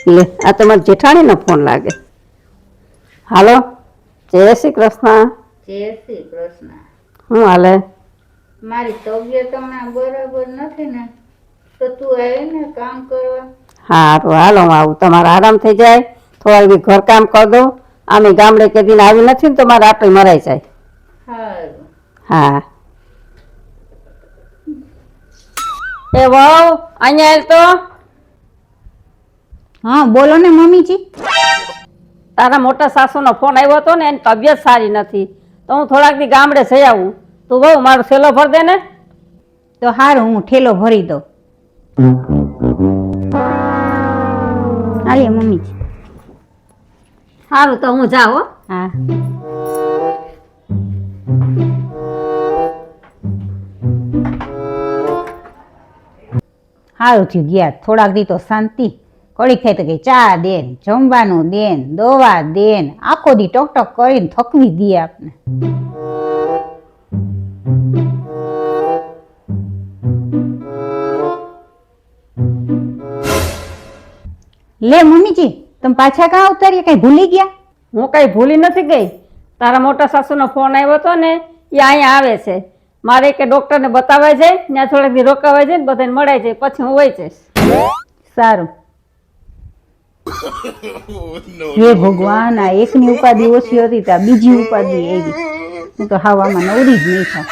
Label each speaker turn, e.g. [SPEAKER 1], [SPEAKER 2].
[SPEAKER 1] લે આ તમારા જેઠાણીનો ફોન લાગે. હાલો, જય શ્રી કૃષ્ણ.
[SPEAKER 2] જય શ્રી કૃષ્ણ.
[SPEAKER 1] શું હાલે?
[SPEAKER 2] મારી તબિયત હમણાં બરાબર નથી ને, તો તું આવી ને કામ કરવા.
[SPEAKER 1] સારું હાલો, હું આવું. તમારે આરામ થઈ જાય, થોડા દી ઘર કામ કરી દો. આમે ગામડે કે દિન આવી નથી ને તો મારે આટલું મરાઈ જાય.
[SPEAKER 2] સારું.
[SPEAKER 1] હા એ વહુ અહીંયા તો.
[SPEAKER 3] હા બોલો ને મમ્મીજી.
[SPEAKER 1] તારા મોટા સાસુનો ફોન આવ્યો હતો ને, એની તબિયત સારી નથી, તો હું થોડાક દી ગામડે જઈ આવું. તું બહુ મારો થેલો ભર દે ને.
[SPEAKER 3] તો હારું, હું ઠેલો ભરી દઉં. હાલે મમ્મીજી.
[SPEAKER 1] સારું તો હું જાઉં હો.
[SPEAKER 3] હા સારું થયું ગયા. થોડાક દી તો શાંતિ. કડીક થાય તો કે ચા દેન, જમવાનું દેન, દવા દેન, આખો દી ટક ટક કરીને થકવી દે આપને. લે મમ્મીજી, તમે પાછા કાં ઉતારીએ? કઈ ભૂલી ગયા?
[SPEAKER 1] હું કઈ ભૂલી નથી ગઈ. તારા મોટા સાસુનો ફોન આવ્યો હતો ને, એ અહીંયા આવે છે. મારે કે ડોક્ટરને બતાવાય જાય, ત્યાં થોડાક દી રોકાવાય જાય ને બધાને મળાય જાય, પછી હું વહી જઈશ.
[SPEAKER 3] સારું. હે ભગવાન, આ એકની ઉપાધિ ઓછી હતી ત્યાં બીજી ઉપાધિ એવી. હું તો હાવામાં નવરી જ નહીં થાવ.